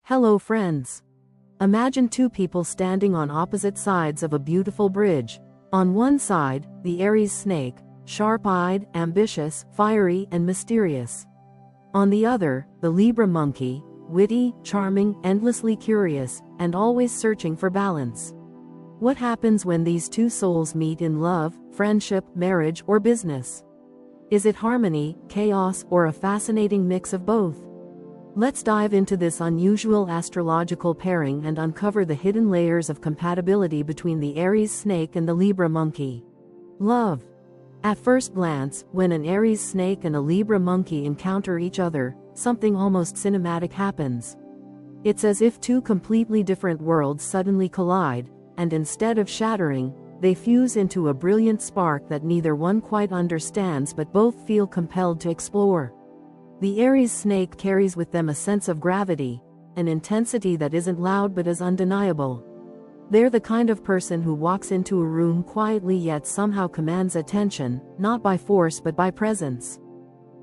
Hello friends. Imagine two people standing on opposite sides of a beautiful bridge. On one side, the Aries Snake, sharp-eyed, ambitious, fiery, and mysterious. On the other, the Libra Monkey, witty, charming, endlessly curious, and always searching for balance. What happens when these two souls meet in love, friendship, marriage, or business? Is it harmony, chaos, or a fascinating mix of both? Let's dive into this unusual astrological pairing and uncover the hidden layers of compatibility between the Aries Snake and the Libra Monkey. Love. At first glance, when an Aries Snake and a Libra Monkey encounter each other, something almost cinematic happens. It's as if two completely different worlds suddenly collide, and instead of shattering, they fuse into a brilliant spark that neither one quite understands but both feel compelled to explore. The Aries Snake carries with them a sense of gravity, an intensity that isn't loud but is undeniable. They're the kind of person who walks into a room quietly yet somehow commands attention, not by force but by presence.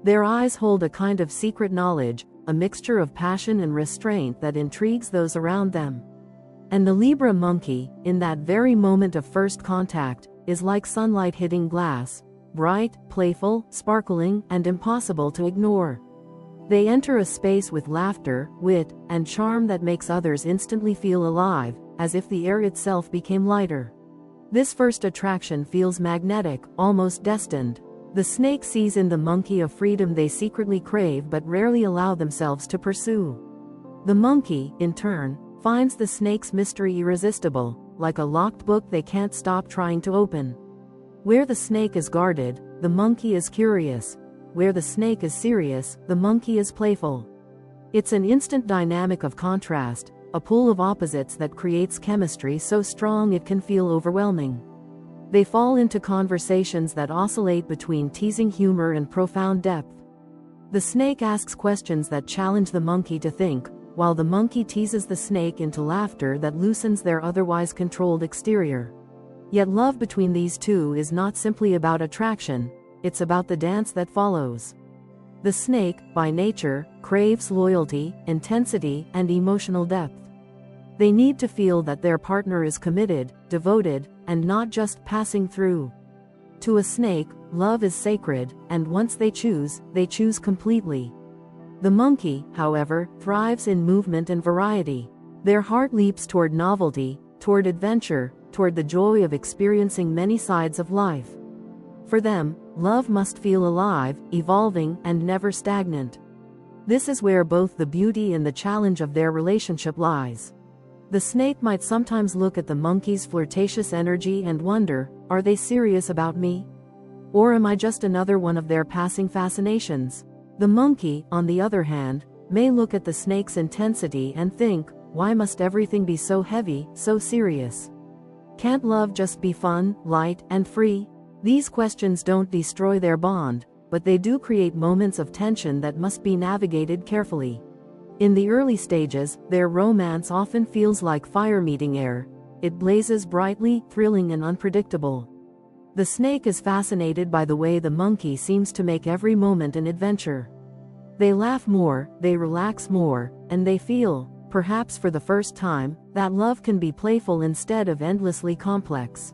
Their eyes hold a kind of secret knowledge, a mixture of passion and restraint that intrigues those around them. And the Libra Monkey, in that very moment of first contact, is like sunlight hitting glass, bright, playful, sparkling, and impossible to ignore. They enter a space with laughter, wit, and charm that makes others instantly feel alive, as if the air itself became lighter. This first attraction feels magnetic, almost destined. The snake sees in the monkey a freedom they secretly crave but rarely allow themselves to pursue. The monkey, in turn, finds the snake's mystery irresistible, like a locked book they can't stop trying to open. Where the snake is guarded, the monkey is curious. Where the snake is serious, the monkey is playful. It's an instant dynamic of contrast, a pull of opposites that creates chemistry so strong it can feel overwhelming. They fall into conversations that oscillate between teasing humor and profound depth. The snake asks questions that challenge the monkey to think, while the monkey teases the snake into laughter that loosens their otherwise controlled exterior. Yet love between these two is not simply about attraction, it's about the dance that follows. The snake, by nature, craves loyalty, intensity, and emotional depth. They need to feel that their partner is committed, devoted, and not just passing through. To a snake, love is sacred, and once they choose completely. The monkey, however, thrives in movement and variety. Their heart leaps toward novelty, toward adventure, toward the joy of experiencing many sides of life. For them, love must feel alive, evolving, and never stagnant. This is where both the beauty and the challenge of their relationship lies. The snake might sometimes look at the monkey's flirtatious energy and wonder, are they serious about me? Or am I just another one of their passing fascinations? The monkey, on the other hand, may look at the snake's intensity and think, why must everything be so heavy, so serious? Can't love just be fun, light, and free? These questions don't destroy their bond, but they do create moments of tension that must be navigated carefully. In the early stages, their romance often feels like fire meeting air. It blazes brightly, thrilling, and unpredictable. The snake is fascinated by the way the monkey seems to make every moment an adventure. They laugh more, they relax more, and they feel, perhaps for the first time, that love can be playful instead of endlessly complex.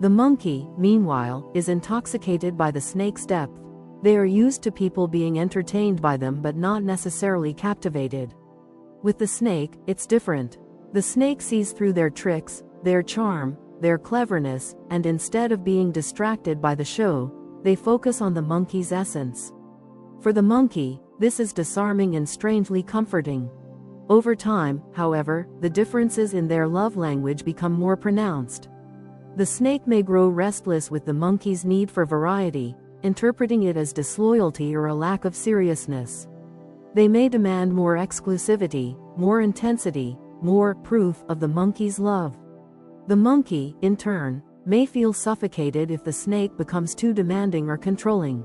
The monkey, meanwhile, is intoxicated by the snake's depth. They are used to people being entertained by them but not necessarily captivated. With the snake, it's different. The snake sees through their tricks, their charm, their cleverness, and instead of being distracted by the show, they focus on the monkey's essence. For the monkey, this is disarming and strangely comforting. Over time, however, the differences in their love language become more pronounced. The snake may grow restless with the monkey's need for variety, interpreting it as disloyalty or a lack of seriousness. They may demand more exclusivity, more intensity, more proof of the monkey's love. The monkey, in turn, may feel suffocated if the snake becomes too demanding or controlling.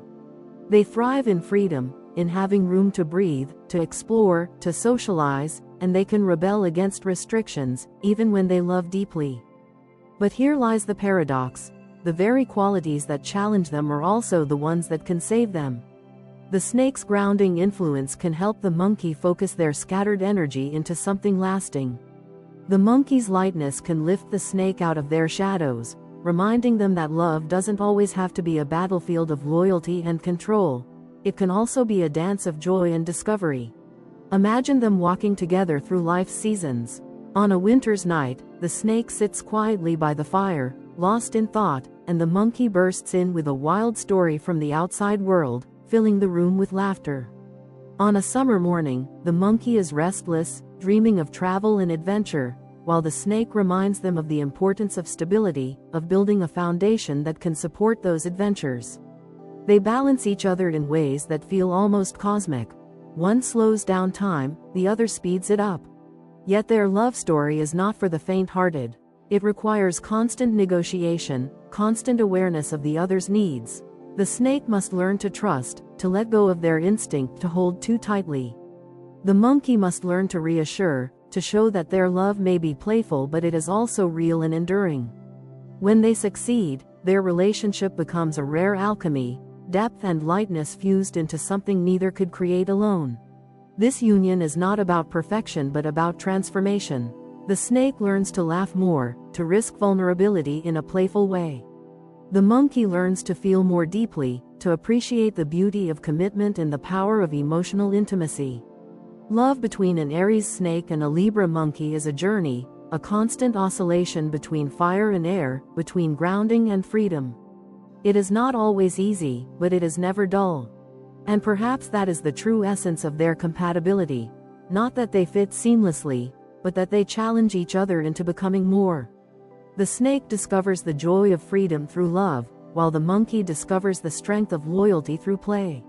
They thrive in freedom, in having room to breathe, to explore, to socialize, and they can rebel against restrictions, even when they love deeply. But here lies the paradox. The very qualities that challenge them are also the ones that can save them. The snake's grounding influence can help the monkey focus their scattered energy into something lasting. The monkey's lightness can lift the snake out of their shadows, reminding them that love doesn't always have to be a battlefield of loyalty and control. It can also be a dance of joy and discovery. Imagine them walking together through life's seasons. On a winter's night, the snake sits quietly by the fire, lost in thought, and the monkey bursts in with a wild story from the outside world, filling the room with laughter. On a summer morning, the monkey is restless, dreaming of travel and adventure, while the snake reminds them of the importance of stability, of building a foundation that can support those adventures. They balance each other in ways that feel almost cosmic. One slows down time, the other speeds it up. Yet their love story is not for the faint-hearted. It requires constant negotiation, constant awareness of the other's needs. The snake must learn to trust, to let go of their instinct to hold too tightly. The monkey must learn to reassure, to show that their love may be playful but it is also real and enduring. When they succeed, their relationship becomes a rare alchemy, depth and lightness fused into something neither could create alone. This union is not about perfection but about transformation. The snake learns to laugh more, to risk vulnerability in a playful way. The monkey learns to feel more deeply, to appreciate the beauty of commitment and the power of emotional intimacy. Love between an Aries snake and a Libra monkey is a journey, a constant oscillation between fire and air, between grounding and freedom. It is not always easy, but it is never dull. And perhaps that is the true essence of their compatibility. Not that they fit seamlessly, but that they challenge each other into becoming more. The snake discovers the joy of freedom through love, while the monkey discovers the strength of loyalty through play.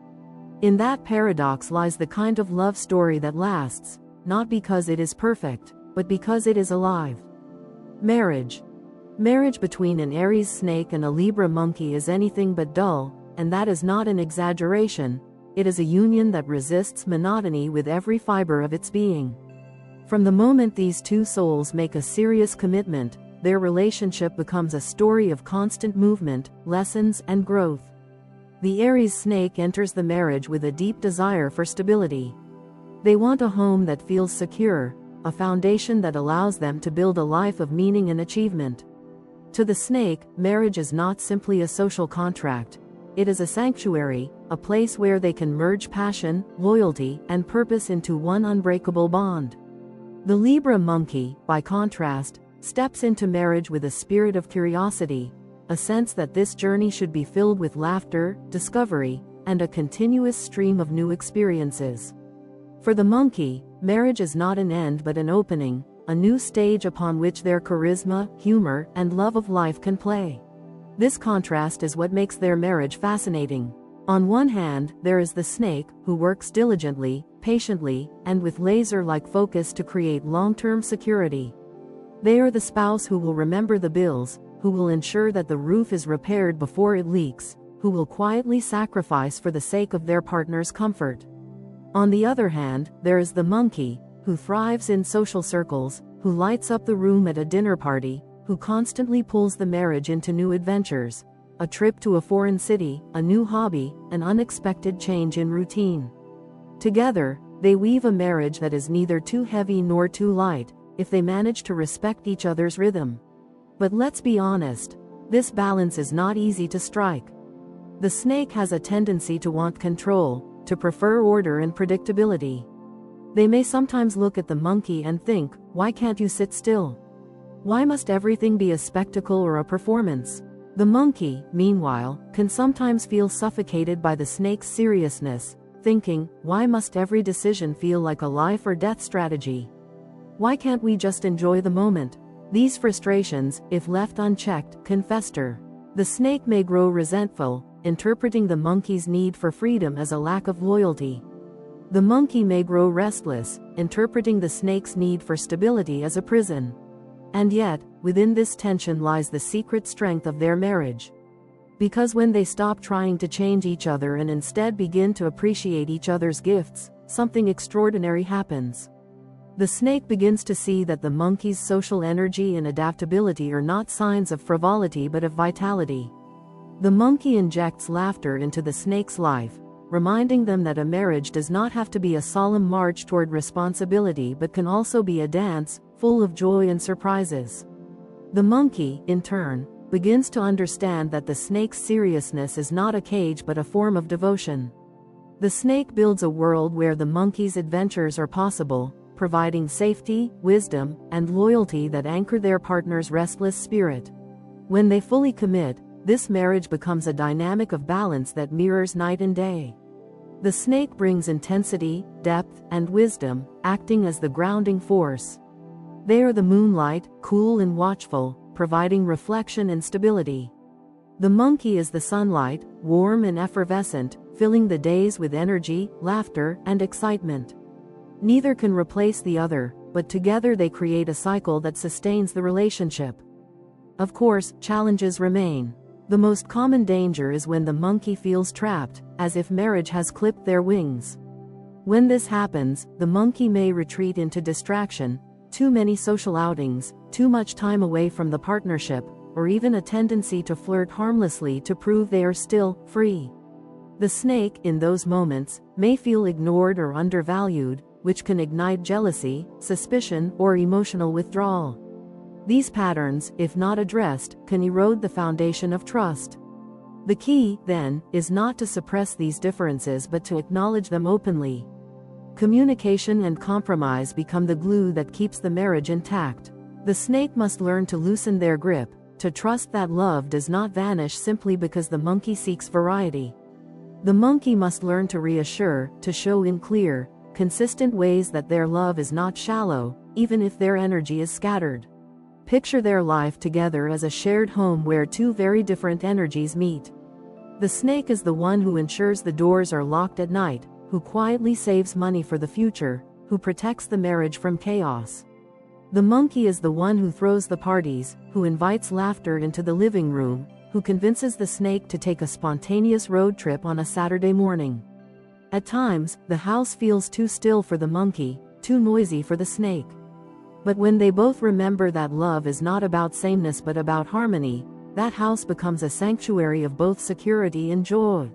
In that paradox lies the kind of love story that lasts, not because it is perfect, but because it is alive. Marriage. Marriage between an Aries snake and a Libra monkey is anything but dull, and that is not an exaggeration. It is a union that resists monotony with every fiber of its being. From the moment these two souls make a serious commitment, their relationship becomes a story of constant movement, lessons, and growth. The Aries snake enters the marriage with a deep desire for stability. They want a home that feels secure, a foundation that allows them to build a life of meaning and achievement. To the snake, marriage is not simply a social contract. It is a sanctuary, a place where they can merge passion, loyalty, and purpose into one unbreakable bond. The Libra monkey, by contrast, steps into marriage with a spirit of curiosity, a sense that this journey should be filled with laughter, discovery, and a continuous stream of new experiences. For the monkey, marriage is not an end but an opening, a new stage upon which their charisma, humor, and love of life can play. This contrast is what makes their marriage fascinating. On one hand, there is the snake, who works diligently, patiently, and with laser-like focus to create long-term security. They are the spouse who will remember the bills, who will ensure that the roof is repaired before it leaks, who will quietly sacrifice for the sake of their partner's comfort. On the other hand, there is the monkey, who thrives in social circles, who lights up the room at a dinner party, who constantly pulls the marriage into new adventures, a trip to a foreign city, a new hobby, an unexpected change in routine. Together, they weave a marriage that is neither too heavy nor too light, if they manage to respect each other's rhythm. But let's be honest, this balance is not easy to strike. The snake has a tendency to want control, to prefer order and predictability. They may sometimes look at the monkey and think, why can't you sit still? Why must everything be a spectacle or a performance? The monkey, meanwhile, can sometimes feel suffocated by the snake's seriousness, thinking, why must every decision feel like a life or death strategy? Why can't we just enjoy the moment? These frustrations, if left unchecked, can fester. The snake may grow resentful, interpreting the monkey's need for freedom as a lack of loyalty. The monkey may grow restless, interpreting the snake's need for stability as a prison. And yet, within this tension lies the secret strength of their marriage. Because when they stop trying to change each other and instead begin to appreciate each other's gifts, something extraordinary happens. The snake begins to see that the monkey's social energy and adaptability are not signs of frivolity but of vitality. The monkey injects laughter into the snake's life, reminding them that a marriage does not have to be a solemn march toward responsibility but can also be a dance, full of joy and surprises. The monkey, in turn, begins to understand that the snake's seriousness is not a cage but a form of devotion. The snake builds a world where the monkey's adventures are possible, providing safety, wisdom, and loyalty that anchor their partner's restless spirit. When they fully commit, this marriage becomes a dynamic of balance that mirrors night and day. The snake brings intensity, depth, and wisdom, acting as the grounding force. They are the moonlight, cool and watchful, providing reflection and stability. The monkey is the sunlight, warm and effervescent, filling the days with energy, laughter, and excitement. Neither can replace the other, but together they create a cycle that sustains the relationship. Of course, challenges remain. The most common danger is when the monkey feels trapped, as if marriage has clipped their wings. When this happens, the monkey may retreat into distraction, too many social outings, too much time away from the partnership, or even a tendency to flirt harmlessly to prove they are still free. The snake, in those moments, may feel ignored or undervalued, which can ignite jealousy, suspicion, or emotional withdrawal. These patterns, if not addressed, can erode the foundation of trust. The key, then, is not to suppress these differences but to acknowledge them openly. Communication and compromise become the glue that keeps the marriage intact. The snake must learn to loosen their grip, to trust that love does not vanish simply because the monkey seeks variety. The monkey must learn to reassure, to show in clear, consistent ways that their love is not shallow, even if their energy is scattered. Picture their life together as a shared home where two very different energies meet. The snake is the one who ensures the doors are locked at night, who quietly saves money for the future, who protects the marriage from chaos. The monkey is the one who throws the parties, who invites laughter into the living room, who convinces the snake to take a spontaneous road trip on a Saturday morning. At times, the house feels too still for the monkey, too noisy for the snake. But when they both remember that love is not about sameness but about harmony, that house becomes a sanctuary of both security and joy.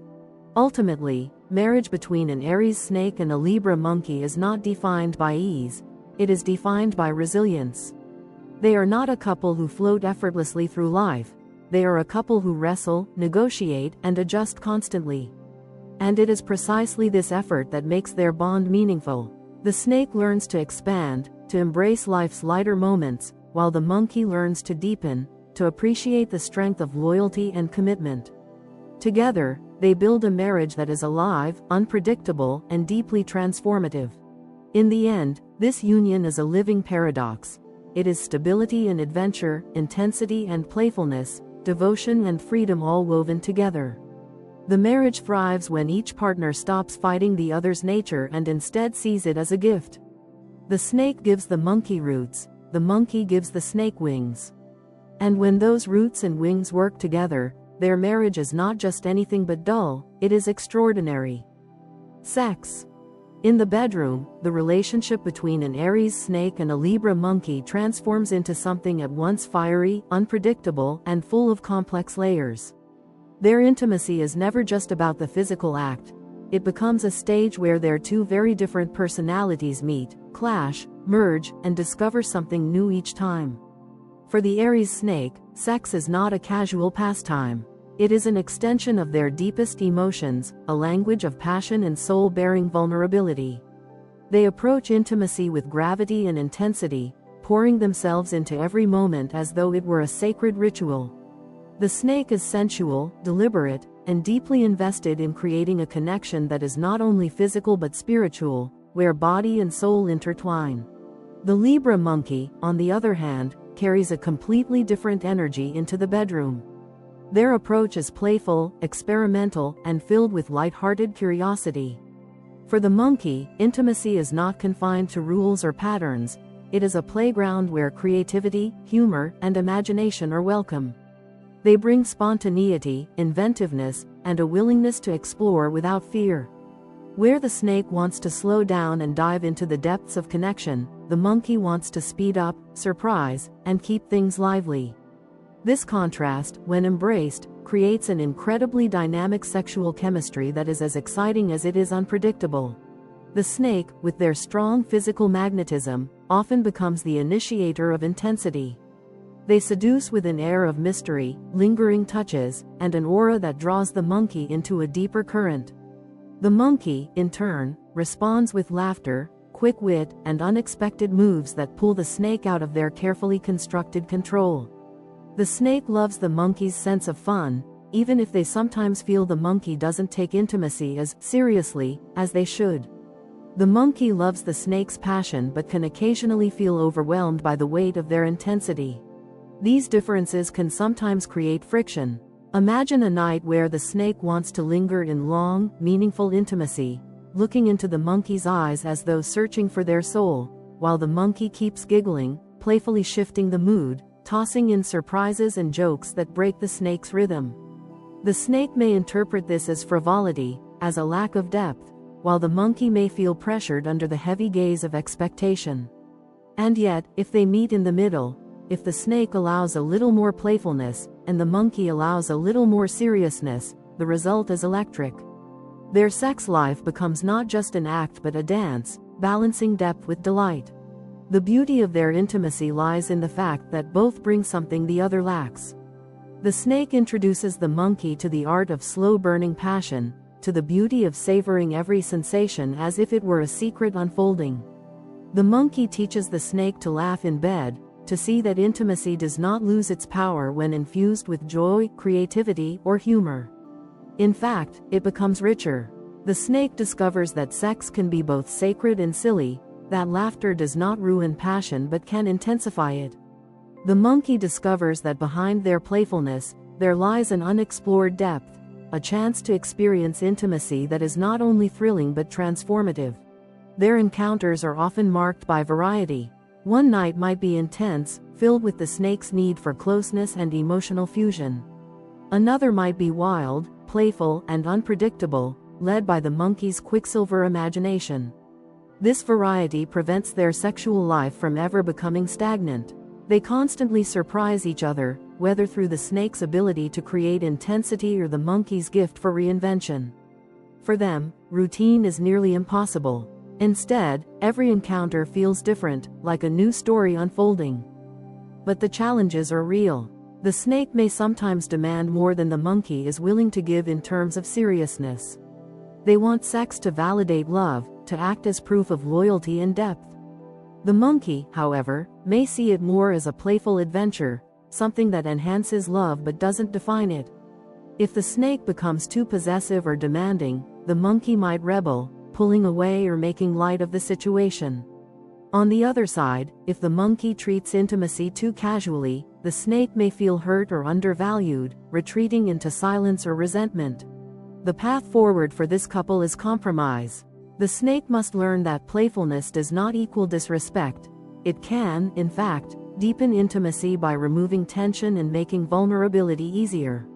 Ultimately, marriage between an Aries snake and a Libra monkey is not defined by ease, it is defined by resilience. They are not a couple who float effortlessly through life, they are a couple who wrestle, negotiate, and adjust constantly. And it is precisely this effort that makes their bond meaningful. The snake learns to expand, to embrace life's lighter moments, while the monkey learns to deepen, to appreciate the strength of loyalty and commitment. Together, they build a marriage that is alive, unpredictable, and deeply transformative. In the end, this union is a living paradox. It is stability and adventure, intensity and playfulness, devotion and freedom all woven together. The marriage thrives when each partner stops fighting the other's nature and instead sees it as a gift. The snake gives the monkey roots, the monkey gives the snake wings. And when those roots and wings work together, their marriage is not just anything but dull, it is extraordinary. Sex. In the bedroom, the relationship between an Aries snake and a Libra monkey transforms into something at once fiery, unpredictable, and full of complex layers. Their intimacy is never just about the physical act. It becomes a stage where their two very different personalities meet, clash, merge, and discover something new each time. For the Aries snake, sex is not a casual pastime. It is an extension of their deepest emotions, a language of passion and soul-bearing vulnerability. They approach intimacy with gravity and intensity, pouring themselves into every moment as though it were a sacred ritual. The snake is sensual, deliberate, and deeply invested in creating a connection that is not only physical but spiritual, where body and soul intertwine. The Libra monkey, on the other hand, carries a completely different energy into the bedroom. Their approach is playful, experimental, and filled with light-hearted curiosity. For the monkey, intimacy is not confined to rules or patterns, it is a playground where creativity, humor, and imagination are welcome. They bring spontaneity, inventiveness, and a willingness to explore without fear. Where the snake wants to slow down and dive into the depths of connection, the monkey wants to speed up, surprise, and keep things lively. This contrast, when embraced, creates an incredibly dynamic sexual chemistry that is as exciting as it is unpredictable. The snake, with their strong physical magnetism, often becomes the initiator of intensity. They seduce with an air of mystery, lingering touches, and an aura that draws the monkey into a deeper current. The monkey, in turn, responds with laughter, quick wit, and unexpected moves that pull the snake out of their carefully constructed control. The snake loves the monkey's sense of fun, even if they sometimes feel the monkey doesn't take intimacy as seriously as they should. The monkey loves the snake's passion but can occasionally feel overwhelmed by the weight of their intensity. These differences can sometimes create friction. Imagine a night where the snake wants to linger in long, meaningful intimacy, looking into the monkey's eyes as though searching for their soul, while the monkey keeps giggling, playfully shifting the mood, tossing in surprises and jokes that break the snake's rhythm. The snake may interpret this as frivolity, as a lack of depth, while the monkey may feel pressured under the heavy gaze of expectation. And yet, if they meet in the middle, if the snake allows a little more playfulness, and the monkey allows a little more seriousness, the result is electric. Their sex life becomes not just an act but a dance, balancing depth with delight. The beauty of their intimacy lies in the fact that both bring something the other lacks. The snake introduces the monkey to the art of slow-burning passion, to the beauty of savoring every sensation as if it were a secret unfolding. The monkey teaches the snake to laugh in bed, to see that intimacy does not lose its power when infused with joy, creativity, or humor. In fact, it becomes richer. The snake discovers that sex can be both sacred and silly, that laughter does not ruin passion but can intensify it. The monkey discovers that behind their playfulness, there lies an unexplored depth, a chance to experience intimacy that is not only thrilling but transformative. Their encounters are often marked by variety. One night might be intense, filled with the snake's need for closeness and emotional fusion. Another might be wild, playful, and unpredictable, led by the monkey's quicksilver imagination. This variety prevents their sexual life from ever becoming stagnant. They constantly surprise each other, whether through the snake's ability to create intensity or the monkey's gift for reinvention. For them, routine is nearly impossible. Instead, every encounter feels different, like a new story unfolding. But the challenges are real. The snake may sometimes demand more than the monkey is willing to give in terms of seriousness. They want sex to validate love, to act as proof of loyalty and depth. The monkey, however, may see it more as a playful adventure, something that enhances love but doesn't define it. If the snake becomes too possessive or demanding, the monkey might rebel, pulling away or making light of the situation. On the other side, if the monkey treats intimacy too casually, the snake may feel hurt or undervalued, retreating into silence or resentment. The path forward for this couple is compromise. The snake must learn that playfulness does not equal disrespect. It can, in fact, deepen intimacy by removing tension and making vulnerability easier.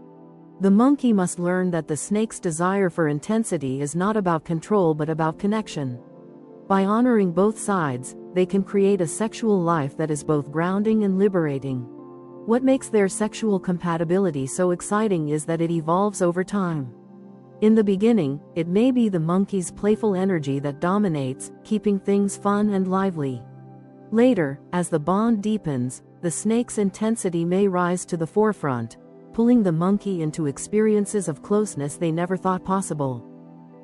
The monkey must learn that the snake's desire for intensity is not about control but about connection. By honoring both sides, they can create a sexual life that is both grounding and liberating. What makes their sexual compatibility so exciting is that it evolves over time. In the beginning, it may be the monkey's playful energy that dominates, keeping things fun and lively. Later, as the bond deepens, the snake's intensity may rise to the forefront, pulling the monkey into experiences of closeness they never thought possible.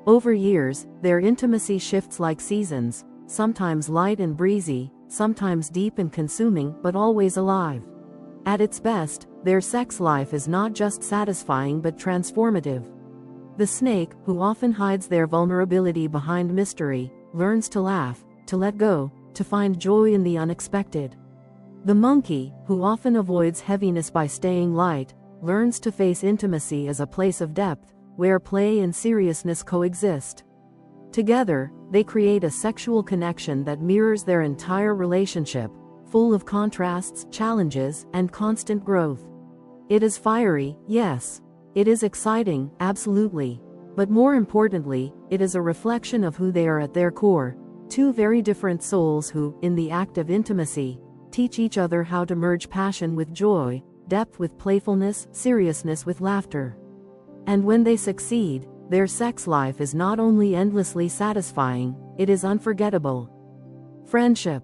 Over years, their intimacy shifts like seasons, sometimes light and breezy, sometimes deep and consuming, but always alive. At its best, their sex life is not just satisfying but transformative. The snake, who often hides their vulnerability behind mystery, learns to laugh, to let go, to find joy in the unexpected. The monkey, who often avoids heaviness by staying light, learns to face intimacy as a place of depth, where play and seriousness coexist. Together, they create a sexual connection that mirrors their entire relationship, full of contrasts, challenges, and constant growth. It is fiery, yes. It is exciting, absolutely. But more importantly, it is a reflection of who they are at their core, two very different souls who, in the act of intimacy, teach each other how to merge passion with joy, depth with playfulness, seriousness with laughter. And when they succeed, their sex life is not only endlessly satisfying, it is unforgettable. Friendship.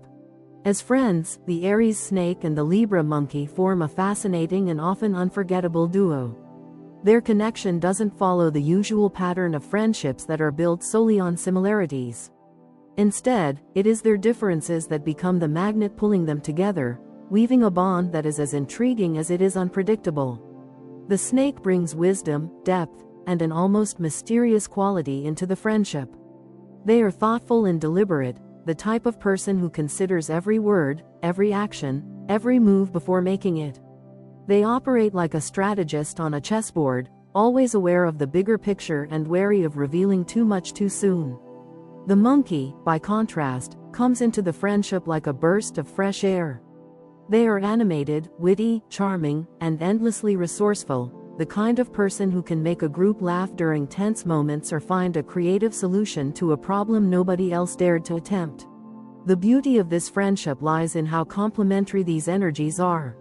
As friends, the Aries Snake and the Libra Monkey form a fascinating and often unforgettable duo. Their connection doesn't follow the usual pattern of friendships that are built solely on similarities. Instead, it is their differences that become the magnet pulling them together, weaving a bond that is as intriguing as it is unpredictable. The snake brings wisdom, depth, and an almost mysterious quality into the friendship. They are thoughtful and deliberate, the type of person who considers every word, every action, every move before making it. They operate like a strategist on a chessboard, always aware of the bigger picture and wary of revealing too much too soon. The monkey, by contrast, comes into the friendship like a burst of fresh air. They are animated, witty, charming, and endlessly resourceful, the kind of person who can make a group laugh during tense moments or find a creative solution to a problem nobody else dared to attempt. The beauty of this friendship lies in how complementary these energies are.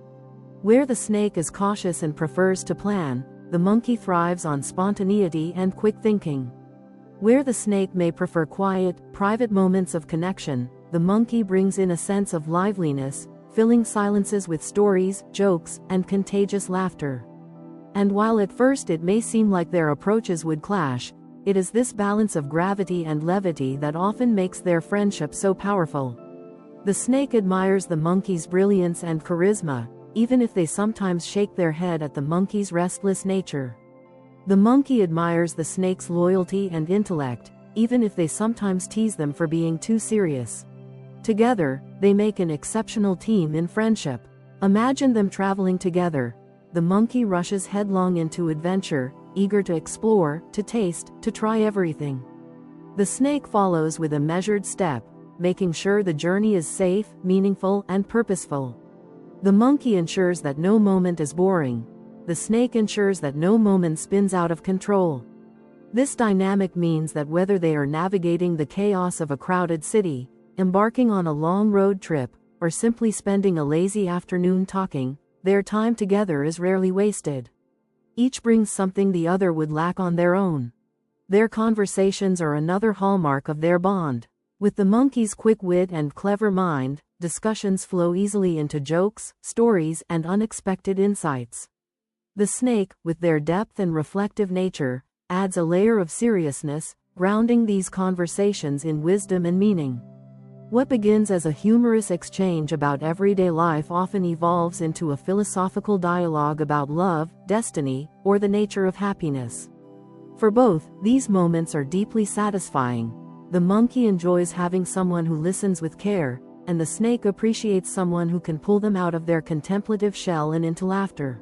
Where the snake is cautious and prefers to plan, the monkey thrives on spontaneity and quick thinking. Where the snake may prefer quiet, private moments of connection, the monkey brings in a sense of liveliness, filling silences with stories, jokes, and contagious laughter. And while at first it may seem like their approaches would clash, it is this balance of gravity and levity that often makes their friendship so powerful. The snake admires the monkey's brilliance and charisma, even if they sometimes shake their head at the monkey's restless nature. The monkey admires the snake's loyalty and intellect, even if they sometimes tease them for being too serious. Together, they make an exceptional team in friendship. Imagine them traveling together. The monkey rushes headlong into adventure, eager to explore, to taste, to try everything. The snake follows with a measured step, making sure the journey is safe, meaningful, and purposeful. The monkey ensures that no moment is boring. The snake ensures that no moment spins out of control. This dynamic means that whether they are navigating the chaos of a crowded city, embarking on a long road trip, or simply spending a lazy afternoon talking, their time together is rarely wasted. Each brings something the other would lack on their own. Their conversations are another hallmark of their bond. With the monkey's quick wit and clever mind, discussions flow easily into jokes, stories, and unexpected insights. The snake, with their depth and reflective nature, adds a layer of seriousness, grounding these conversations in wisdom and meaning. What begins as a humorous exchange about everyday life often evolves into a philosophical dialogue about love, destiny, or the nature of happiness. For both, these moments are deeply satisfying. The monkey enjoys having someone who listens with care, and the snake appreciates someone who can pull them out of their contemplative shell and into laughter.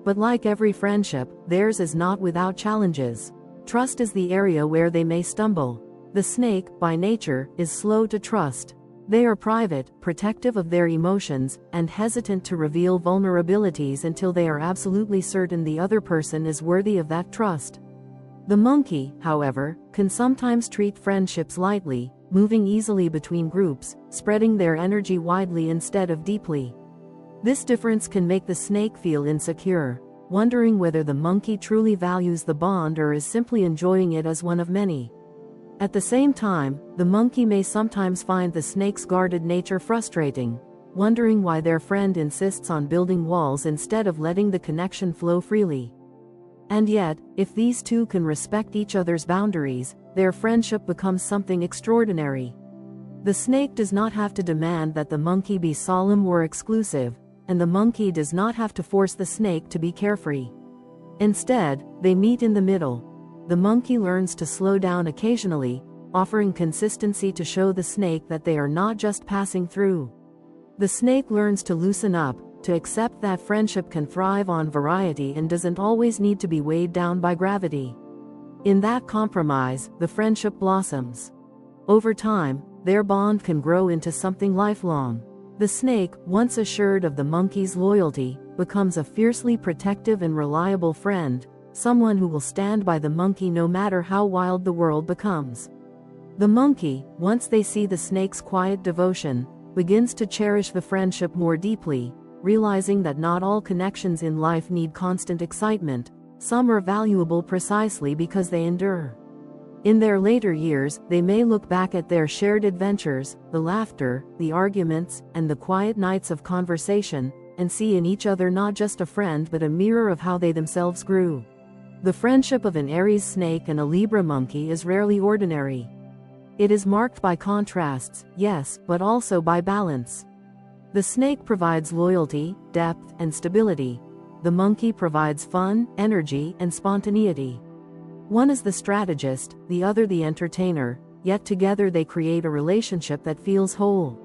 But like every friendship, theirs is not without challenges. Trust is the area where they may stumble. The snake, by nature, is slow to trust. They are private, protective of their emotions, and hesitant to reveal vulnerabilities until they are absolutely certain the other person is worthy of that trust. The monkey, however, can sometimes treat friendships lightly, moving easily between groups, spreading their energy widely instead of deeply. This difference can make the snake feel insecure, wondering whether the monkey truly values the bond or is simply enjoying it as one of many. At the same time, the monkey may sometimes find the snake's guarded nature frustrating, wondering why their friend insists on building walls instead of letting the connection flow freely. And yet, if these two can respect each other's boundaries, their friendship becomes something extraordinary. The snake does not have to demand that the monkey be solemn or exclusive, and the monkey does not have to force the snake to be carefree. Instead, they meet in the middle. The monkey learns to slow down occasionally, offering consistency to show the snake that they are not just passing through. The snake learns to loosen up, to accept that friendship can thrive on variety and doesn't always need to be weighed down by gravity. In that compromise, the friendship blossoms. Over time, their bond can grow into something lifelong. The snake, once assured of the monkey's loyalty, becomes a fiercely protective and reliable friend, someone who will stand by the monkey no matter how wild the world becomes. The monkey, once they see the snake's quiet devotion, begins to cherish the friendship more deeply, realizing that not all connections in life need constant excitement. Some are valuable precisely because they endure. In their later years, they may look back at their shared adventures, the laughter, the arguments, and the quiet nights of conversation, and see in each other not just a friend but a mirror of how they themselves grew. The friendship of an Aries snake and a Libra monkey is rarely ordinary. It is marked by contrasts, yes, but also by balance. The snake provides loyalty, depth, and stability. The monkey provides fun, energy, and spontaneity. One is the strategist, the other the entertainer, yet together they create a relationship that feels whole.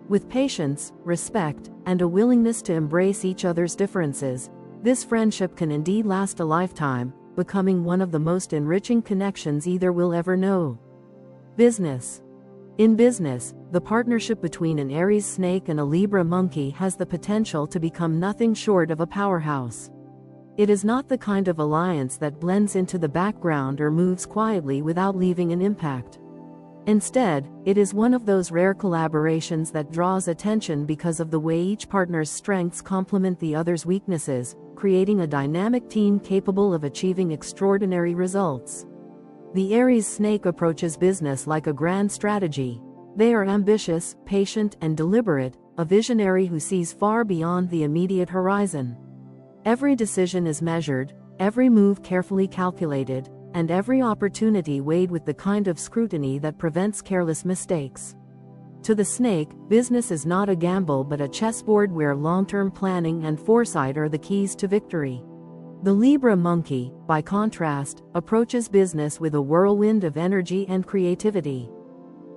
With patience, respect, and a willingness to embrace each other's differences, this friendship can indeed last a lifetime, becoming one of the most enriching connections either will ever know. Business. In business, the partnership between an Aries snake and a Libra monkey has the potential to become nothing short of a powerhouse. It is not the kind of alliance that blends into the background or moves quietly without leaving an impact. Instead, it is one of those rare collaborations that draws attention because of the way each partner's strengths complement the other's weaknesses, creating a dynamic team capable of achieving extraordinary results. The Aries snake approaches business like a grand strategy. They are ambitious, patient, and deliberate, a visionary who sees far beyond the immediate horizon. Every decision is measured, every move carefully calculated, and every opportunity weighed with the kind of scrutiny that prevents careless mistakes. To the snake, business is not a gamble but a chessboard where long-term planning and foresight are the keys to victory. The Libra monkey, by contrast, approaches business with a whirlwind of energy and creativity.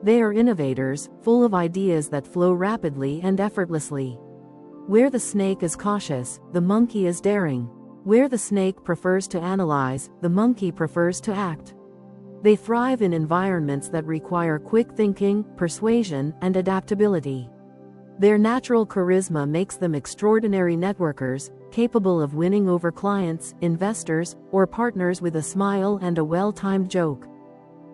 They are innovators, full of ideas that flow rapidly and effortlessly. Where the snake is cautious, the monkey is daring. Where the snake prefers to analyze, the monkey prefers to act. They thrive in environments that require quick thinking, persuasion, and adaptability. Their natural charisma makes them extraordinary networkers, capable of winning over clients, investors, or partners with a smile and a well-timed joke.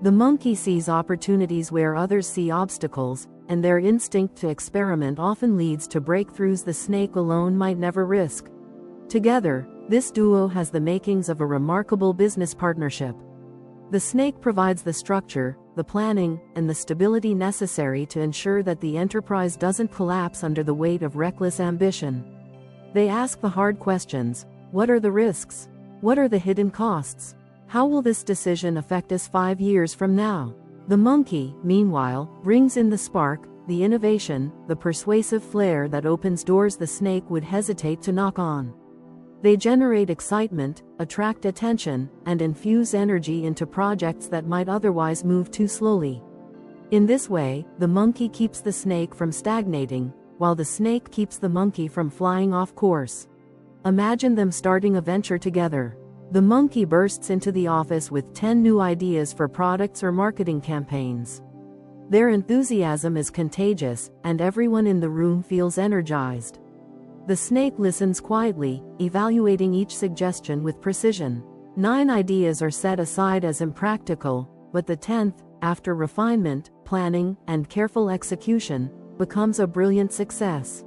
The monkey sees opportunities where others see obstacles, and their instinct to experiment often leads to breakthroughs the snake alone might never risk. Together, this duo has the makings of a remarkable business partnership. The snake provides the structure, the planning, and the stability necessary to ensure that the enterprise doesn't collapse under the weight of reckless ambition. They ask the hard questions: what are the risks? What are the hidden costs? How will this decision affect us 5 years from now? The monkey, meanwhile, brings in the spark, the innovation, the persuasive flair that opens doors the snake would hesitate to knock on. They generate excitement, attract attention, and infuse energy into projects that might otherwise move too slowly. In this way, the monkey keeps the snake from stagnating, while the snake keeps the monkey from flying off course. Imagine them starting a venture together. The monkey bursts into the office with 10 new ideas for products or marketing campaigns. Their enthusiasm is contagious, and everyone in the room feels energized. The snake listens quietly, evaluating each suggestion with precision. 9 ideas are set aside as impractical, but the 10th, after refinement, planning, and careful execution, becomes a brilliant success.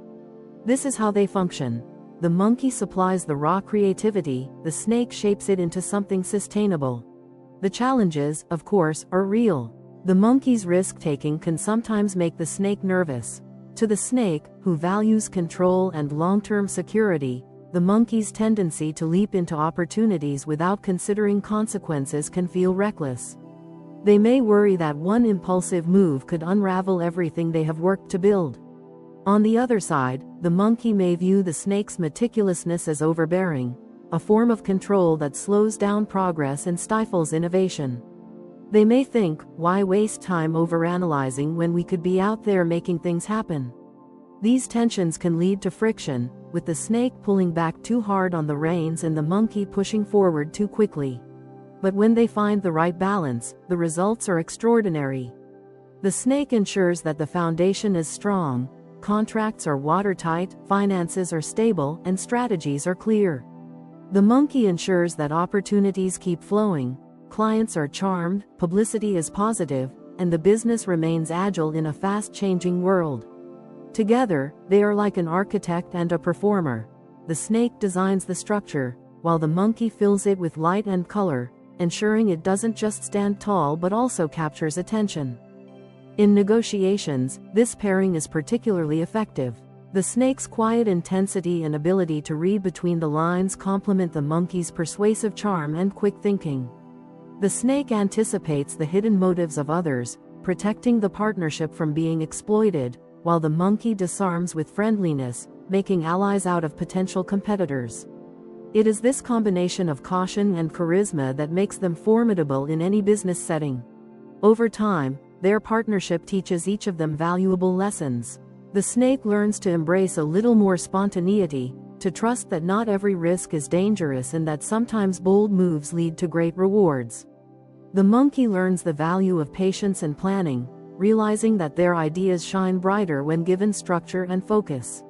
This is how they function. The monkey supplies the raw creativity, the snake shapes it into something sustainable. The challenges, of course, are real. The monkey's risk-taking can sometimes make the snake nervous. To the snake, who values control and long-term security, the monkey's tendency to leap into opportunities without considering consequences can feel reckless. They may worry that one impulsive move could unravel everything they have worked to build. On the other side, the monkey may view the snake's meticulousness as overbearing, a form of control that slows down progress and stifles innovation. They may think, why waste time overanalyzing when we could be out there making things happen? These tensions can lead to friction, with the snake pulling back too hard on the reins and the monkey pushing forward too quickly. But when they find the right balance, the results are extraordinary. The snake ensures that the foundation is strong, contracts are watertight, finances are stable, and strategies are clear. The monkey ensures that opportunities keep flowing, clients are charmed, publicity is positive, and the business remains agile in a fast-changing world. Together, they are like an architect and a performer. The snake designs the structure, while the monkey fills it with light and color, ensuring it doesn't just stand tall but also captures attention. In negotiations, this pairing is particularly effective. The snake's quiet intensity and ability to read between the lines complement the monkey's persuasive charm and quick thinking. The snake anticipates the hidden motives of others, protecting the partnership from being exploited, while the monkey disarms with friendliness, making allies out of potential competitors. It is this combination of caution and charisma that makes them formidable in any business setting. Over time, their partnership teaches each of them valuable lessons. The snake learns to embrace a little more spontaneity, to trust that not every risk is dangerous and that sometimes bold moves lead to great rewards. The monkey learns the value of patience and planning, realizing that their ideas shine brighter when given structure and focus.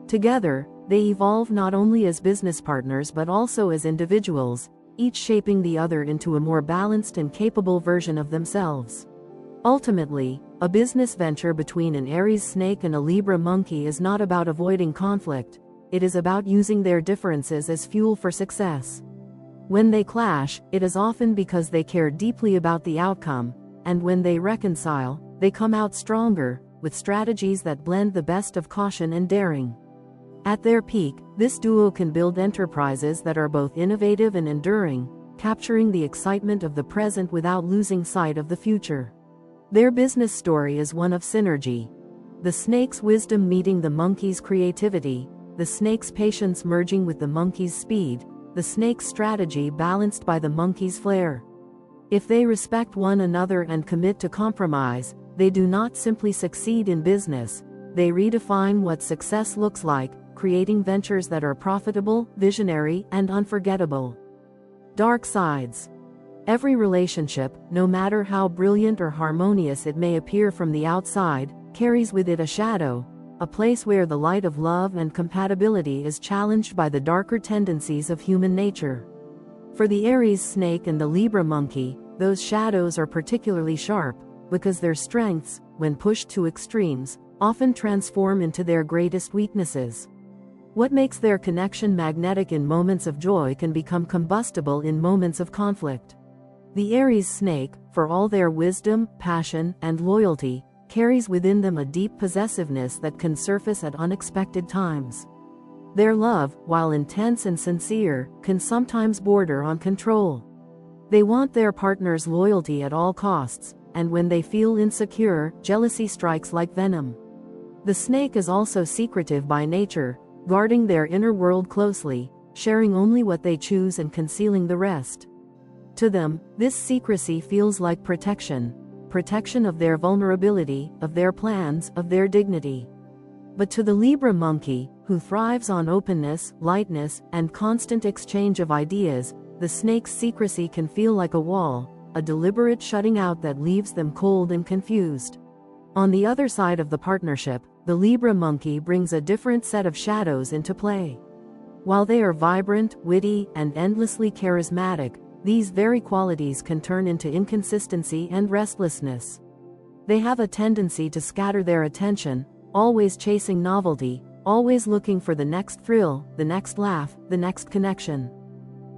Together, they evolve not only as business partners but also as individuals, each shaping the other into a more balanced and capable version of themselves. Ultimately, a business venture between an Aries snake and a Libra monkey is not about avoiding conflict, it is about using their differences as fuel for success. When they clash, it is often because they care deeply about the outcome, and when they reconcile, they come out stronger, with strategies that blend the best of caution and daring. At their peak, this duo can build enterprises that are both innovative and enduring, capturing the excitement of the present without losing sight of the future. Their business story is one of synergy. The snake's wisdom meeting the monkey's creativity, the snake's patience merging with the monkey's speed, the snake's strategy balanced by the monkey's flair. If they respect one another and commit to compromise, they do not simply succeed in business, they redefine what success looks like, creating ventures that are profitable, visionary, and unforgettable. Dark sides. Every relationship, no matter how brilliant or harmonious it may appear from the outside, carries with it a shadow, a place where the light of love and compatibility is challenged by the darker tendencies of human nature. For the Aries snake and the Libra monkey, those shadows are particularly sharp, because their strengths, when pushed to extremes, often transform into their greatest weaknesses. What makes their connection magnetic in moments of joy can become combustible in moments of conflict. The Aries snake, for all their wisdom, passion, and loyalty, carries within them a deep possessiveness that can surface at unexpected times. Their love, while intense and sincere, can sometimes border on control. They want their partner's loyalty at all costs, and when they feel insecure, jealousy strikes like venom. The snake is also secretive by nature, guarding their inner world closely, sharing only what they choose and concealing the rest. To them, this secrecy feels like protection of their vulnerability, of their plans, of their dignity. But to the Libra monkey, who thrives on openness, lightness, and constant exchange of ideas, the snake's secrecy can feel like a wall, a deliberate shutting out that leaves them cold and confused. On the other side of the partnership, the Libra monkey brings a different set of shadows into play. While they are vibrant, witty, and endlessly charismatic, these very qualities can turn into inconsistency and restlessness. They have a tendency to scatter their attention, always chasing novelty, always looking for the next thrill, the next laugh, the next connection.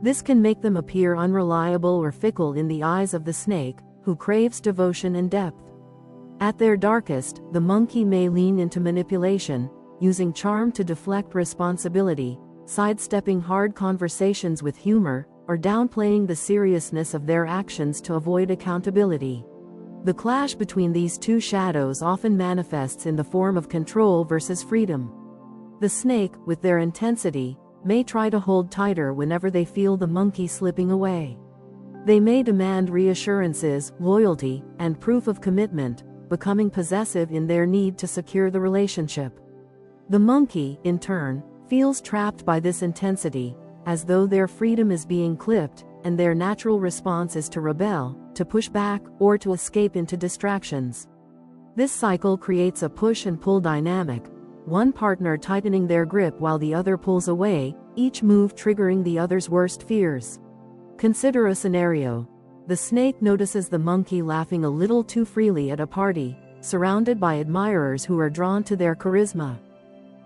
This can make them appear unreliable or fickle in the eyes of the snake, who craves devotion and depth. At their darkest, the monkey may lean into manipulation, using charm to deflect responsibility, sidestepping hard conversations with humor, or downplaying the seriousness of their actions to avoid accountability. The clash between these two shadows often manifests in the form of control versus freedom. The snake, with their intensity, may try to hold tighter whenever they feel the monkey slipping away. They may demand reassurances, loyalty, and proof of commitment, becoming possessive in their need to secure the relationship. The monkey, in turn, feels trapped by this intensity, as though their freedom is being clipped, and their natural response is to rebel, to push back, or to escape into distractions. This cycle creates a push and pull dynamic, one partner tightening their grip while the other pulls away, each move triggering the other's worst fears. Consider a scenario. The snake notices the monkey laughing a little too freely at a party, surrounded by admirers who are drawn to their charisma.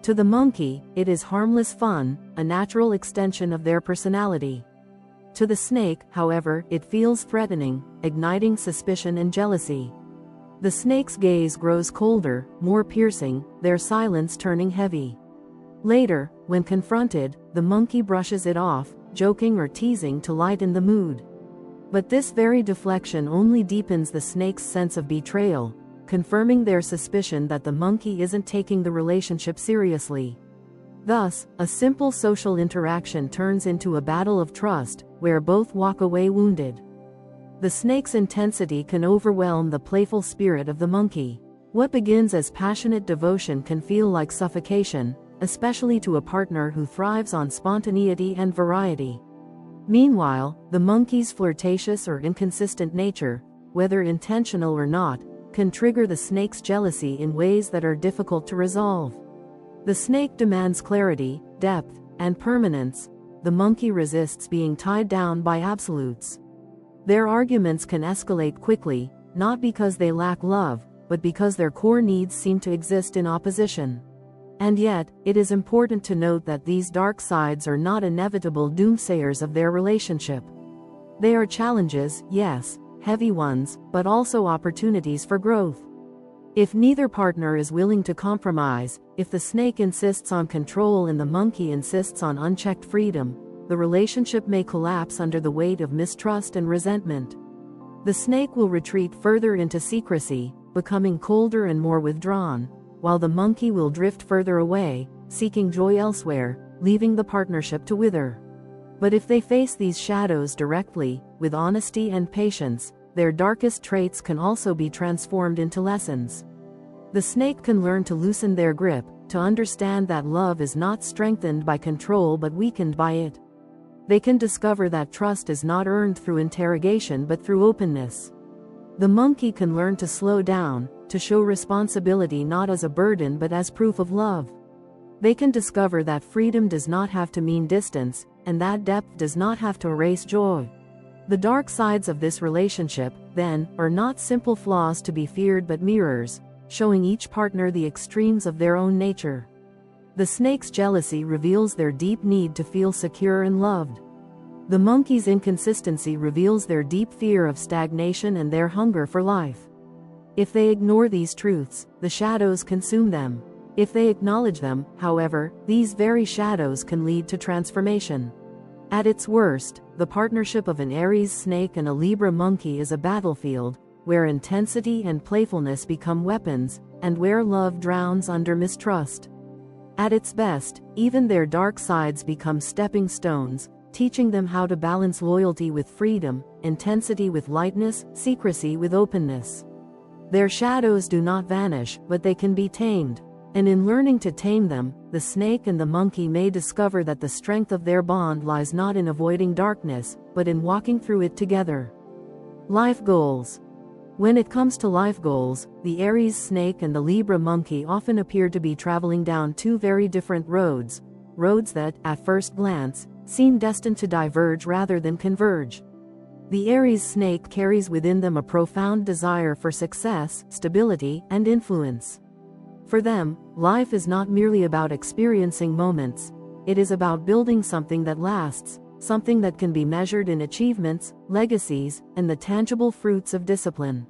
To the monkey, it is harmless fun, a natural extension of their personality. To the snake, however, it feels threatening, igniting suspicion and jealousy. The snake's gaze grows colder, more piercing, their silence turning heavy. Later, when confronted, the monkey brushes it off, joking or teasing to lighten the mood. But this very deflection only deepens the snake's sense of betrayal, confirming their suspicion that the monkey isn't taking the relationship seriously. Thus, a simple social interaction turns into a battle of trust, where both walk away wounded. The snake's intensity can overwhelm the playful spirit of the monkey. What begins as passionate devotion can feel like suffocation, especially to a partner who thrives on spontaneity and variety. Meanwhile, the monkey's flirtatious or inconsistent nature, whether intentional or not, can trigger the snake's jealousy in ways that are difficult to resolve. The snake demands clarity, depth, and permanence. The monkey resists being tied down by absolutes. Their arguments can escalate quickly, not because they lack love, but because their core needs seem to exist in opposition. And yet, it is important to note that these dark sides are not inevitable doomsayers of their relationship. They are challenges, yes, heavy ones, but also opportunities for growth. If neither partner is willing to compromise, if the snake insists on control and the monkey insists on unchecked freedom, the relationship may collapse under the weight of mistrust and resentment. The snake will retreat further into secrecy, becoming colder and more withdrawn, while the monkey will drift further away, seeking joy elsewhere, leaving the partnership to wither. But if they face these shadows directly, with honesty and patience, their darkest traits can also be transformed into lessons. The snake can learn to loosen their grip, to understand that love is not strengthened by control but weakened by it. They can discover that trust is not earned through interrogation but through openness. The monkey can learn to slow down, to show responsibility not as a burden but as proof of love. They can discover that freedom does not have to mean distance, and that depth does not have to erase joy. The dark sides of this relationship, then, are not simple flaws to be feared but mirrors, showing each partner the extremes of their own nature. The snake's jealousy reveals their deep need to feel secure and loved. The monkey's inconsistency reveals their deep fear of stagnation and their hunger for life. If they ignore these truths, the shadows consume them. If they acknowledge them, however, these very shadows can lead to transformation. At its worst, the partnership of an Aries snake and a Libra monkey is a battlefield, where intensity and playfulness become weapons, and where love drowns under mistrust. At its best, even their dark sides become stepping stones, teaching them how to balance loyalty with freedom, intensity with lightness, secrecy with openness. Their shadows do not vanish, but they can be tamed. And in learning to tame them, the snake and the monkey may discover that the strength of their bond lies not in avoiding darkness, but in walking through it together. Life goals. When it comes to life goals, the Aries snake and the Libra monkey often appear to be traveling down two very different roads that, at first glance, seem destined to diverge rather than converge. The Aries snake carries within them a profound desire for success, stability, and influence. For them, life is not merely about experiencing moments, it is about building something that lasts, something that can be measured in achievements, legacies, and the tangible fruits of discipline.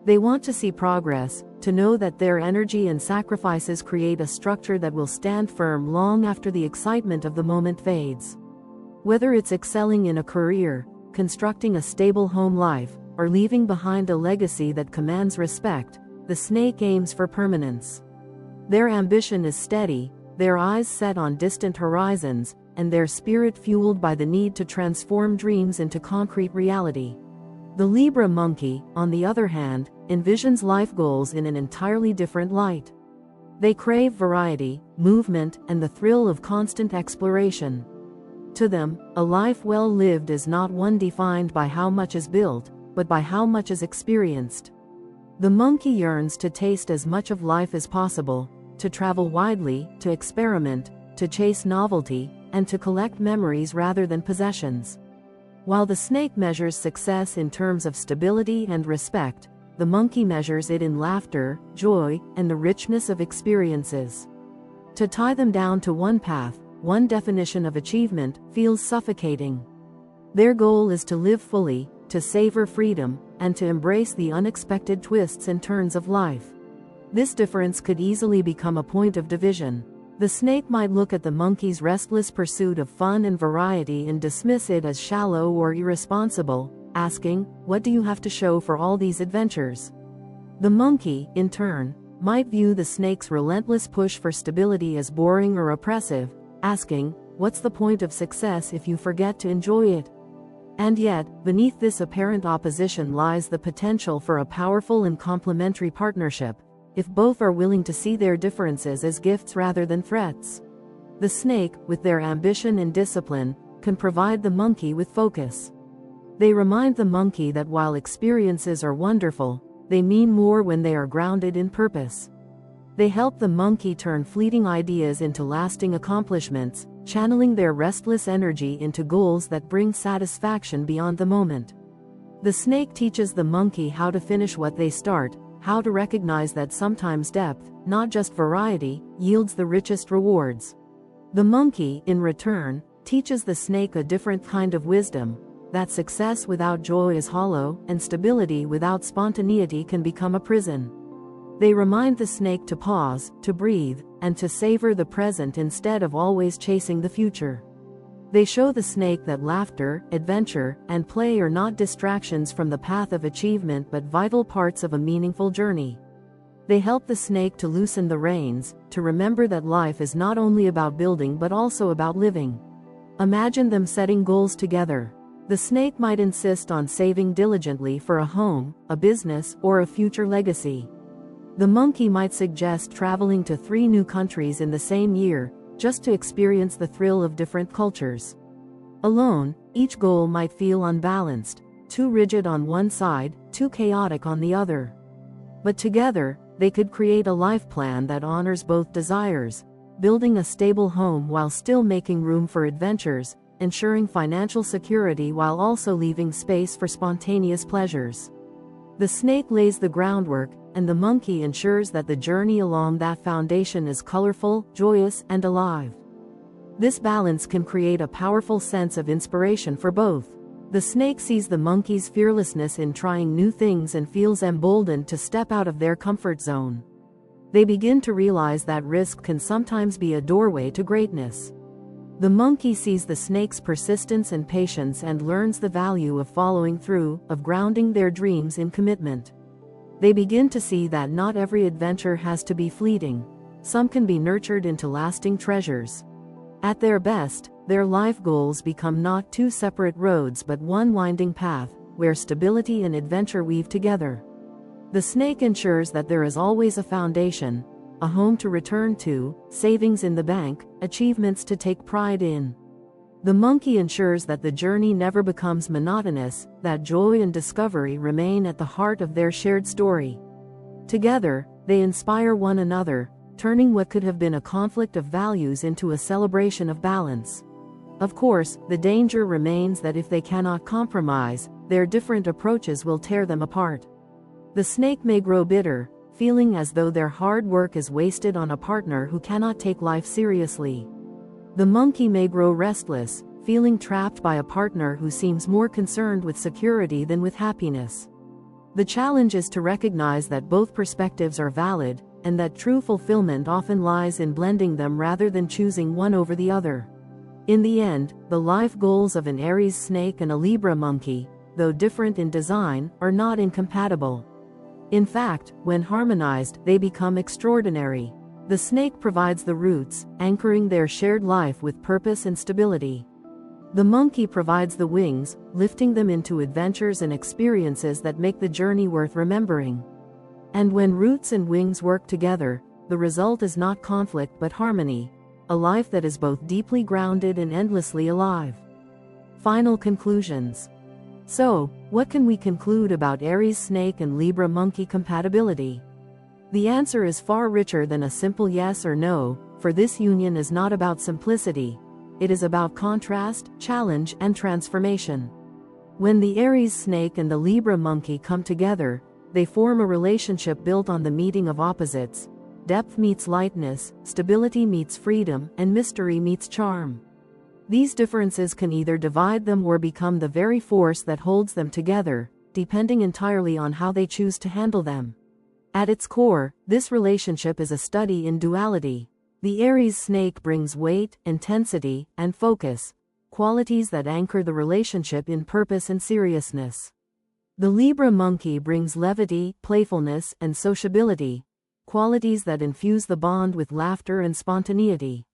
They want to see progress, to know that their energy and sacrifices create a structure that will stand firm long after the excitement of the moment fades. Whether it's excelling in a career, constructing a stable home life, or leaving behind a legacy that commands respect, the snake aims for permanence. Their ambition is steady, their eyes set on distant horizons, and their spirit fueled by the need to transform dreams into concrete reality. The Libra monkey, on the other hand, envisions life goals in an entirely different light. They crave variety, movement, and the thrill of constant exploration. To them, a life well lived is not one defined by how much is built, but by how much is experienced. The monkey yearns to taste as much of life as possible, to travel widely, to experiment, to chase novelty, and to collect memories rather than possessions. While the snake measures success in terms of stability and respect, the monkey measures it in laughter, joy, and the richness of experiences. To tie them down to one path, one definition of achievement, feels suffocating. Their goal is to live fully, to savor freedom, and to embrace the unexpected twists and turns of life. This difference could easily become a point of division. The snake might look at the monkey's restless pursuit of fun and variety and dismiss it as shallow or irresponsible, asking, "What do you have to show for all these adventures?" The monkey, in turn, might view the snake's relentless push for stability as boring or oppressive, asking, "What's the point of success if you forget to enjoy it?" And yet, beneath this apparent opposition lies the potential for a powerful and complementary partnership, if both are willing to see their differences as gifts rather than threats. The snake, with their ambition and discipline, can provide the monkey with focus. They remind the monkey that while experiences are wonderful, they mean more when they are grounded in purpose. They help the monkey turn fleeting ideas into lasting accomplishments, channeling their restless energy into goals that bring satisfaction beyond the moment. The snake teaches the monkey how to finish what they start, how to recognize that sometimes depth, not just variety, yields the richest rewards. The monkey, in return, teaches the snake a different kind of wisdom, that success without joy is hollow, and stability without spontaneity can become a prison. They remind the snake to pause, to breathe, and to savor the present instead of always chasing the future. They show the snake that laughter, adventure, and play are not distractions from the path of achievement but vital parts of a meaningful journey. They help the snake to loosen the reins, to remember that life is not only about building but also about living. Imagine them setting goals together. The snake might insist on saving diligently for a home, a business, or a future legacy. The monkey might suggest traveling to 3 new countries in the same year, just to experience the thrill of different cultures. Alone, each goal might feel unbalanced, too rigid on one side, too chaotic on the other. But together, they could create a life plan that honors both desires, building a stable home while still making room for adventures, ensuring financial security while also leaving space for spontaneous pleasures. The snake lays the groundwork, and the monkey ensures that the journey along that foundation is colorful, joyous, and alive. This balance can create a powerful sense of inspiration for both. The snake sees the monkey's fearlessness in trying new things and feels emboldened to step out of their comfort zone. They begin to realize that risk can sometimes be a doorway to greatness. The monkey sees the snake's persistence and patience and learns the value of following through, of grounding their dreams in commitment. They begin to see that not every adventure has to be fleeting. Some can be nurtured into lasting treasures. At their best, their life goals become not 2 separate roads but one winding path, where stability and adventure weave together. The snake ensures that there is always a foundation, a home to return to, savings in the bank, achievements to take pride in. The monkey ensures that the journey never becomes monotonous, that joy and discovery remain at the heart of their shared story. Together, they inspire one another, turning what could have been a conflict of values into a celebration of balance. Of course, the danger remains that if they cannot compromise, their different approaches will tear them apart. The snake may grow bitter, feeling as though their hard work is wasted on a partner who cannot take life seriously. The monkey may grow restless, feeling trapped by a partner who seems more concerned with security than with happiness. The challenge is to recognize that both perspectives are valid, and that true fulfillment often lies in blending them rather than choosing one over the other. In the end, the life goals of an Aries snake and a Libra monkey, though different in design, are not incompatible. In fact, when harmonized, they become extraordinary. The snake provides the roots, anchoring their shared life with purpose and stability. The monkey provides the wings, lifting them into adventures and experiences that make the journey worth remembering. And when roots and wings work together, the result is not conflict but harmony, a life that is both deeply grounded and endlessly alive. Final conclusions. So, what can we conclude about Aries snake and Libra monkey compatibility? The answer is far richer than a simple yes or no, for this union is not about simplicity. It is about contrast, challenge, and transformation. When the Aries snake and the Libra monkey come together, they form a relationship built on the meeting of opposites. Depth meets lightness, stability meets freedom, and mystery meets charm. These differences can either divide them or become the very force that holds them together, depending entirely on how they choose to handle them. At its core, this relationship is a study in duality. The Aries snake brings weight, intensity, and focus, qualities that anchor the relationship in purpose and seriousness. The Libra monkey brings levity, playfulness, and sociability, qualities that infuse the bond with laughter and spontaneity.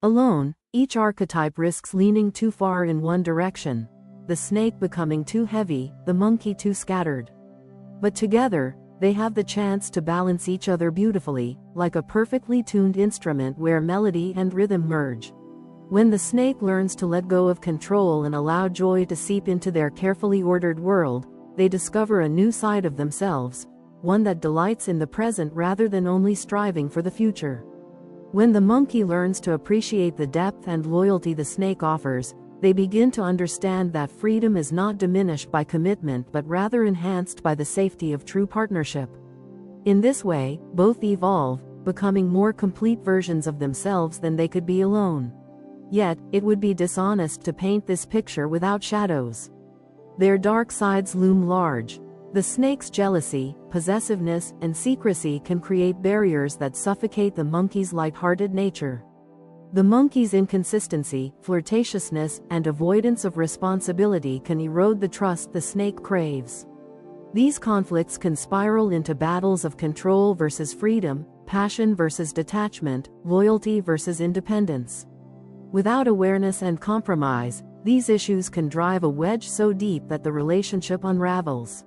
Alone, each archetype risks leaning too far in one direction, the snake becoming too heavy, the monkey too scattered. But together, they have the chance to balance each other beautifully, like a perfectly tuned instrument where melody and rhythm merge. When the snake learns to let go of control and allow joy to seep into their carefully ordered world, they discover a new side of themselves, one that delights in the present rather than only striving for the future. When the monkey learns to appreciate the depth and loyalty the snake offers, they begin to understand that freedom is not diminished by commitment but rather enhanced by the safety of true partnership. In this way, both evolve, becoming more complete versions of themselves than they could be alone. Yet, it would be dishonest to paint this picture without shadows. Their dark sides loom large. The snake's jealousy, possessiveness, and secrecy can create barriers that suffocate the monkey's light-hearted nature. The monkey's inconsistency, flirtatiousness, and avoidance of responsibility can erode the trust the snake craves. These conflicts can spiral into battles of control versus freedom, passion versus detachment, loyalty versus independence. Without awareness and compromise, these issues can drive a wedge so deep that the relationship unravels.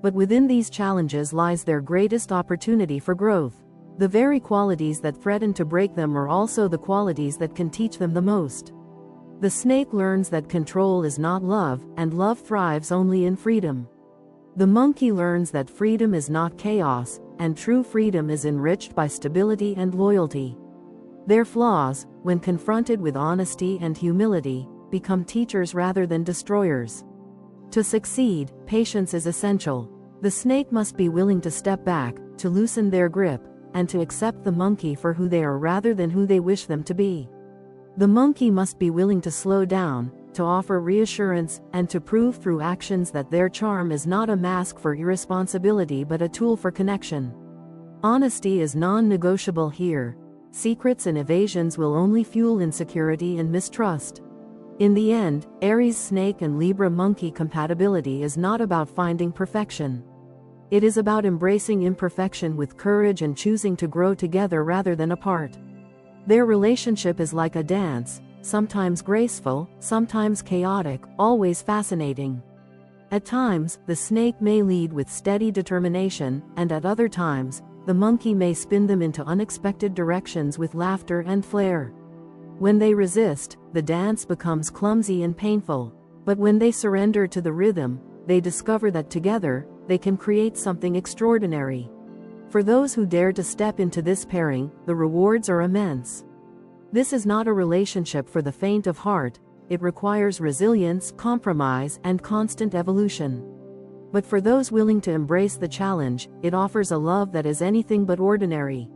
But within these challenges lies their greatest opportunity for growth. The very qualities that threaten to break them are also the qualities that can teach them the most. The snake learns that control is not love, and love thrives only in freedom. The monkey learns that freedom is not chaos, and true freedom is enriched by stability and loyalty. Their flaws, when confronted with honesty and humility, become teachers rather than destroyers. To succeed, patience is essential. The snake must be willing to step back, to loosen their grip, and to accept the monkey for who they are rather than who they wish them to be. The monkey must be willing to slow down, to offer reassurance, and to prove through actions that their charm is not a mask for irresponsibility but a tool for connection. Honesty is non-negotiable here. Secrets and evasions will only fuel insecurity and mistrust. In the end, Aries snake and Libra monkey compatibility is not about finding perfection. It is about embracing imperfection with courage and choosing to grow together rather than apart. Their relationship is like a dance, sometimes graceful, sometimes chaotic, always fascinating. At times, the snake may lead with steady determination, and at other times, the monkey may spin them into unexpected directions with laughter and flair. When they resist, the dance becomes clumsy and painful. But when they surrender to the rhythm, they discover that together, they can create something extraordinary. For those who dare to step into this pairing, the rewards are immense. This is not a relationship for the faint of heart. It requires resilience, compromise, and constant evolution. But for those willing to embrace the challenge, it offers a love that is anything but ordinary.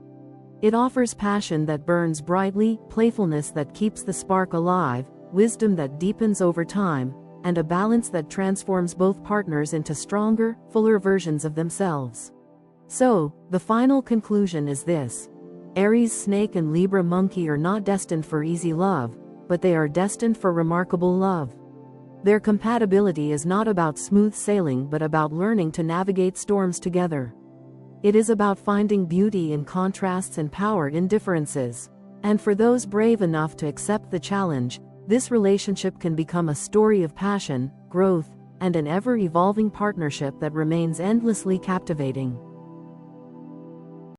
It offers passion that burns brightly, playfulness that keeps the spark alive, wisdom that deepens over time, and a balance that transforms both partners into stronger, fuller versions of themselves. So, the final conclusion is this. Aries snake and Libra monkey are not destined for easy love, but they are destined for remarkable love. Their compatibility is not about smooth sailing but about learning to navigate storms together. It is about finding beauty in contrasts and power in differences. And for those brave enough to accept the challenge, this relationship can become a story of passion, growth, and an ever-evolving partnership that remains endlessly captivating.